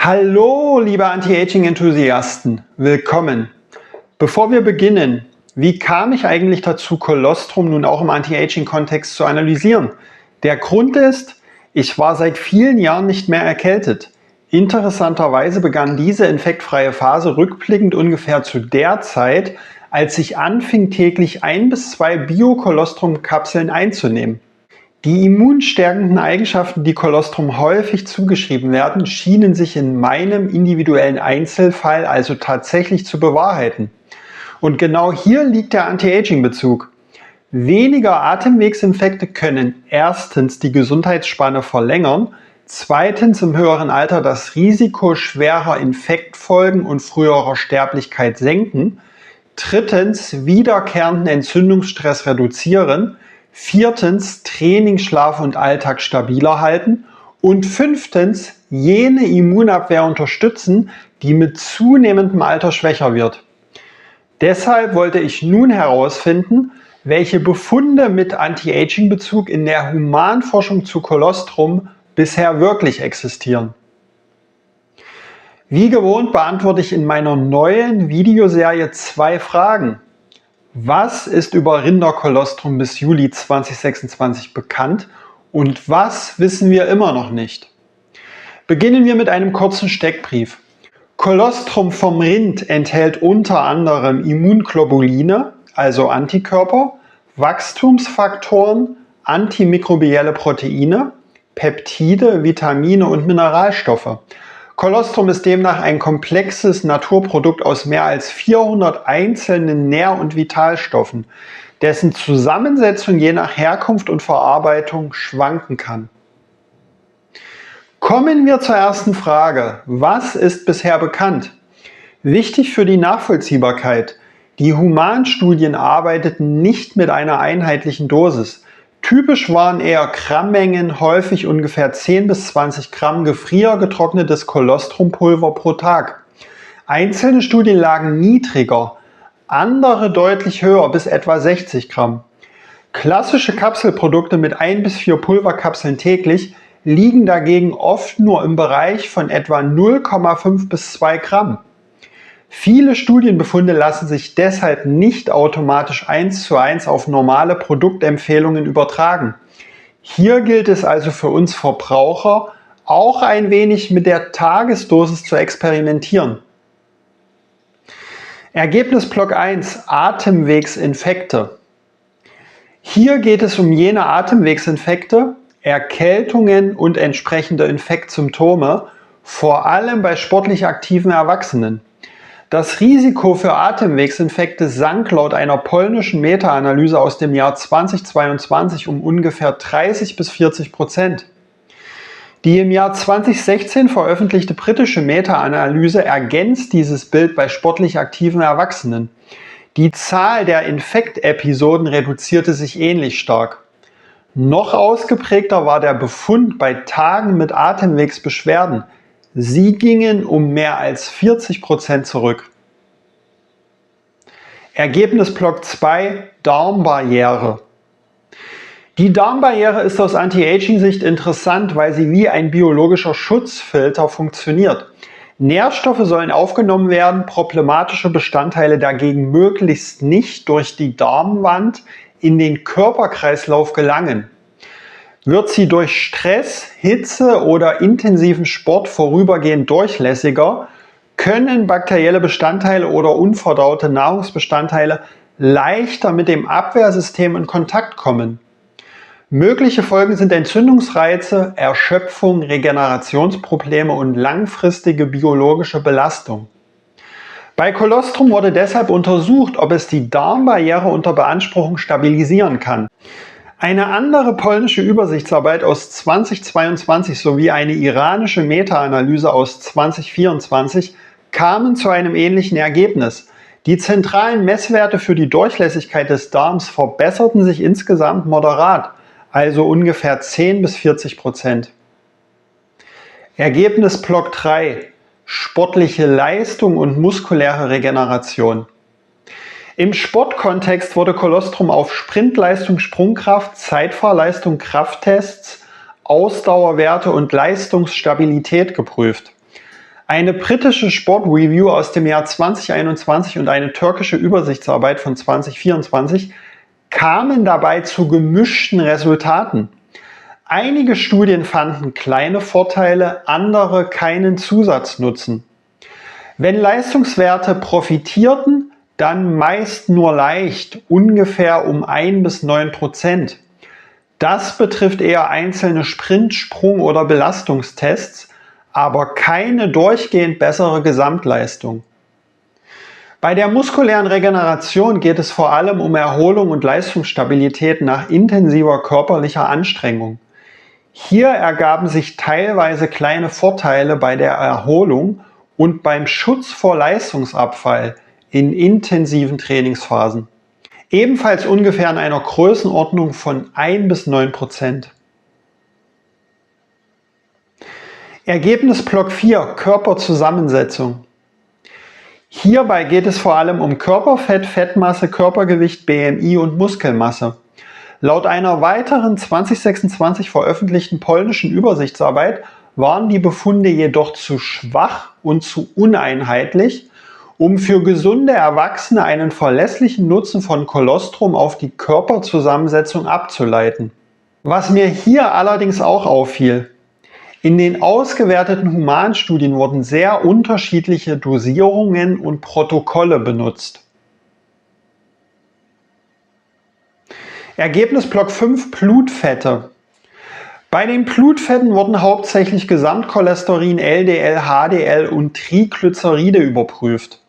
Hallo, liebe Anti-Aging-Enthusiasten, willkommen. Bevor wir beginnen, wie kam ich eigentlich dazu, Kolostrum nun auch im Anti-Aging-Kontext zu analysieren? Der Grund ist, ich war seit vielen Jahren nicht mehr erkältet. Interessanterweise begann diese infektfreie Phase rückblickend ungefähr zu der Zeit, als ich anfing, täglich 1 bis 2 Bio-Kolostrum-Kapseln einzunehmen. Die immunstärkenden Eigenschaften, die Kolostrum häufig zugeschrieben werden, schienen sich in meinem individuellen Einzelfall also tatsächlich zu bewahrheiten. Und genau hier liegt der Anti-Aging-Bezug. Weniger Atemwegsinfekte können erstens die Gesundheitsspanne verlängern, zweitens im höheren Alter das Risiko schwerer Infektfolgen und früherer Sterblichkeit senken, drittens wiederkehrenden Entzündungsstress reduzieren, viertens Training, Schlaf und Alltag stabiler halten und fünftens jene Immunabwehr unterstützen, die mit zunehmendem Alter schwächer wird. Deshalb wollte ich nun herausfinden, welche Befunde mit Anti-Aging-Bezug in der Humanforschung zu Kolostrum bisher wirklich existieren. Wie gewohnt beantworte ich in meiner neuen Videoserie 2 Fragen. Was ist über Rinderkolostrum bis Juli 2026 bekannt und was wissen wir immer noch nicht? Beginnen wir mit einem kurzen Steckbrief. Kolostrum vom Rind enthält unter anderem Immunglobuline, also Antikörper, Wachstumsfaktoren, antimikrobielle Proteine, Peptide, Vitamine und Mineralstoffe. Kolostrum ist demnach ein komplexes Naturprodukt aus mehr als 400 einzelnen Nähr- und Vitalstoffen, dessen Zusammensetzung je nach Herkunft und Verarbeitung schwanken kann. Kommen wir zur ersten Frage. Was ist bisher bekannt? Wichtig für die Nachvollziehbarkeit. Die Humanstudien arbeiteten nicht mit einer einheitlichen Dosis. Typisch waren eher Grammmengen, häufig ungefähr 10 bis 20 Gramm gefriergetrocknetes Kolostrumpulver pro Tag. Einzelne Studien lagen niedriger, andere deutlich höher, bis etwa 60 Gramm. Klassische Kapselprodukte mit 1 bis 4 Pulverkapseln täglich liegen dagegen oft nur im Bereich von etwa 0,5 bis 2 Gramm. Viele Studienbefunde lassen sich deshalb nicht automatisch 1:1 auf normale Produktempfehlungen übertragen. Hier gilt es also für uns Verbraucher, auch ein wenig mit der Tagesdosis zu experimentieren. Ergebnisblock 1: Atemwegsinfekte. Hier geht es um jene Atemwegsinfekte, Erkältungen und entsprechende Infektsymptome, vor allem bei sportlich aktiven Erwachsenen. Das Risiko für Atemwegsinfekte sank laut einer polnischen Meta-Analyse aus dem Jahr 2022 um ungefähr 30 bis 40%. Die im Jahr 2016 veröffentlichte britische Meta-Analyse ergänzt dieses Bild bei sportlich aktiven Erwachsenen. Die Zahl der Infektepisoden reduzierte sich ähnlich stark. Noch ausgeprägter war der Befund bei Tagen mit Atemwegsbeschwerden. Sie gingen um mehr als 40% zurück. Ergebnisblock 2: Darmbarriere. Die Darmbarriere ist aus Anti-Aging-Sicht interessant, weil sie wie ein biologischer Schutzfilter funktioniert. Nährstoffe sollen aufgenommen werden, problematische Bestandteile dagegen möglichst nicht durch die Darmwand in den Körperkreislauf gelangen. Wird sie durch Stress, Hitze oder intensiven Sport vorübergehend durchlässiger, können bakterielle Bestandteile oder unverdaute Nahrungsbestandteile leichter mit dem Abwehrsystem in Kontakt kommen. Mögliche Folgen sind Entzündungsreize, Erschöpfung, Regenerationsprobleme und langfristige biologische Belastung. Bei Kolostrum wurde deshalb untersucht, ob es die Darmbarriere unter Beanspruchung stabilisieren kann. Eine andere polnische Übersichtsarbeit aus 2022 sowie eine iranische Meta-Analyse aus 2024 kamen zu einem ähnlichen Ergebnis. Die zentralen Messwerte für die Durchlässigkeit des Darms verbesserten sich insgesamt moderat, also ungefähr 10 bis 40%. Ergebnisblock 3: Sportliche Leistung und muskuläre Regeneration. Im Sportkontext wurde Kolostrum auf Sprintleistung, Sprungkraft, Zeitfahrleistung, Krafttests, Ausdauerwerte und Leistungsstabilität geprüft. Eine britische Sportreview aus dem Jahr 2021 und eine türkische Übersichtsarbeit von 2024 kamen dabei zu gemischten Resultaten. Einige Studien fanden kleine Vorteile, andere keinen Zusatznutzen. Wenn Leistungswerte profitierten, dann meist nur leicht, ungefähr um 1 bis 9%. Das betrifft eher einzelne Sprint-, Sprung- oder Belastungstests, aber keine durchgehend bessere Gesamtleistung. Bei der muskulären Regeneration geht es vor allem um Erholung und Leistungsstabilität nach intensiver körperlicher Anstrengung. Hier ergaben sich teilweise kleine Vorteile bei der Erholung und beim Schutz vor Leistungsabfall in intensiven Trainingsphasen. Ebenfalls ungefähr in einer Größenordnung von 1 bis 9%. Ergebnis Block 4: Körperzusammensetzung. Hierbei geht es vor allem um Körperfett, Fettmasse, Körpergewicht, BMI und Muskelmasse. Laut einer weiteren 2026 veröffentlichten polnischen Übersichtsarbeit waren die Befunde jedoch zu schwach und zu uneinheitlich, um für gesunde Erwachsene einen verlässlichen Nutzen von Kolostrum auf die Körperzusammensetzung abzuleiten. Was mir hier allerdings auch auffiel: In den ausgewerteten Humanstudien wurden sehr unterschiedliche Dosierungen und Protokolle benutzt. Ergebnis Block 5: Blutfette. Bei den Blutfetten wurden hauptsächlich Gesamtcholesterin, LDL, HDL und Triglyceride überprüft.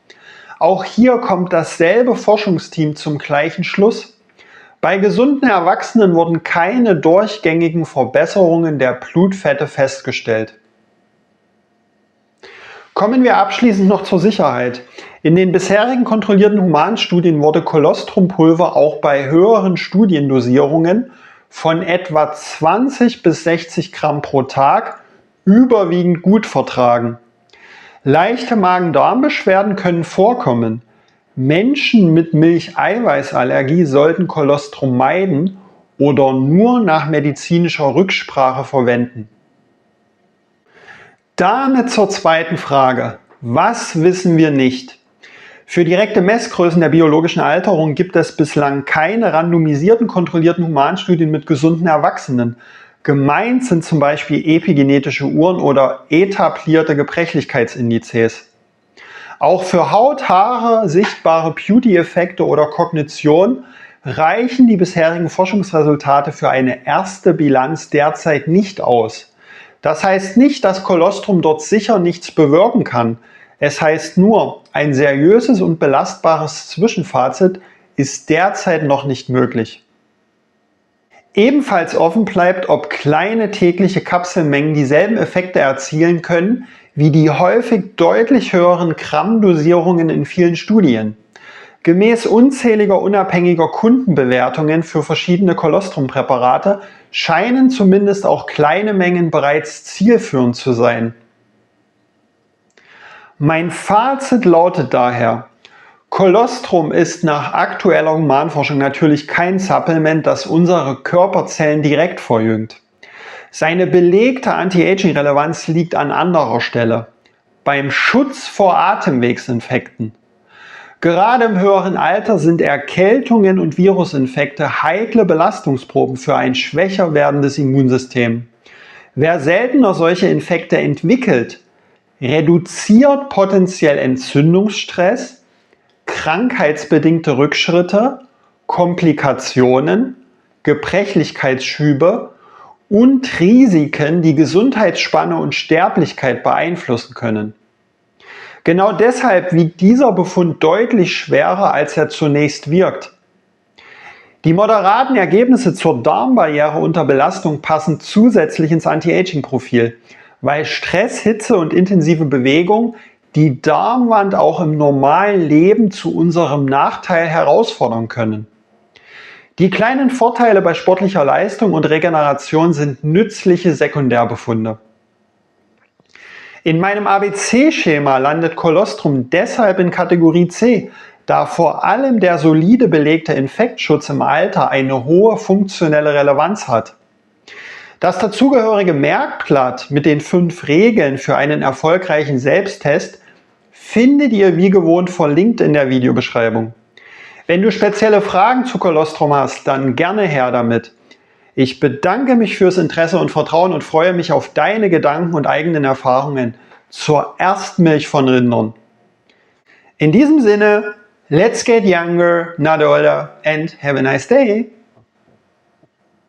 Auch hier kommt dasselbe Forschungsteam zum gleichen Schluss. Bei gesunden Erwachsenen wurden keine durchgängigen Verbesserungen der Blutfette festgestellt. Kommen wir abschließend noch zur Sicherheit. In den bisherigen kontrollierten Humanstudien wurde Kolostrumpulver auch bei höheren Studiendosierungen von etwa 20 bis 60 Gramm pro Tag überwiegend gut vertragen. Leichte Magen-Darm-Beschwerden können vorkommen. Menschen mit Milcheiweißallergie sollten Kolostrum meiden oder nur nach medizinischer Rücksprache verwenden. Damit zur zweiten Frage: Was wissen wir nicht? Für direkte Messgrößen der biologischen Alterung gibt es bislang keine randomisierten, kontrollierten Humanstudien mit gesunden Erwachsenen. Gemeint sind zum Beispiel epigenetische Uhren oder etablierte Gebrechlichkeitsindizes. Auch für Haut, Haare, sichtbare Beauty-Effekte oder Kognition reichen die bisherigen Forschungsresultate für eine erste Bilanz derzeit nicht aus. Das heißt nicht, dass Kolostrum dort sicher nichts bewirken kann. Es heißt nur, ein seriöses und belastbares Zwischenfazit ist derzeit noch nicht möglich. Ebenfalls offen bleibt, ob kleine tägliche Kapselmengen dieselben Effekte erzielen können wie die häufig deutlich höheren Grammdosierungen in vielen Studien. Gemäß unzähliger unabhängiger Kundenbewertungen für verschiedene Kolostrumpräparate scheinen zumindest auch kleine Mengen bereits zielführend zu sein. Mein Fazit lautet daher: Kolostrum ist nach aktueller Humanforschung natürlich kein Supplement, das unsere Körperzellen direkt verjüngt. Seine belegte Anti-Aging-Relevanz liegt an anderer Stelle: beim Schutz vor Atemwegsinfekten. Gerade im höheren Alter sind Erkältungen und Virusinfekte heikle Belastungsproben für ein schwächer werdendes Immunsystem. Wer seltener solche Infekte entwickelt, reduziert potenziell Entzündungsstress, krankheitsbedingte Rückschritte, Komplikationen, Gebrechlichkeitsschübe und Risiken, die Gesundheitsspanne und Sterblichkeit beeinflussen können. Genau deshalb wiegt dieser Befund deutlich schwerer, als er zunächst wirkt. Die moderaten Ergebnisse zur Darmbarriere unter Belastung passen zusätzlich ins Anti-Aging-Profil, weil Stress, Hitze und intensive Bewegung die Darmwand auch im normalen Leben zu unserem Nachteil herausfordern können. Die kleinen Vorteile bei sportlicher Leistung und Regeneration sind nützliche Sekundärbefunde. In meinem ABC-Schema landet Kolostrum deshalb in Kategorie C, da vor allem der solide belegte Infektschutz im Alter eine hohe funktionelle Relevanz hat. Das dazugehörige Merkblatt mit den 5 Regeln für einen erfolgreichen Selbsttest findet ihr wie gewohnt verlinkt in der Videobeschreibung. Wenn du spezielle Fragen zu Colostrum hast, dann gerne her damit. Ich bedanke mich fürs Interesse und Vertrauen und freue mich auf deine Gedanken und eigenen Erfahrungen zur Erstmilch von Rindern. In diesem Sinne, let's get younger, not older, and have a nice day!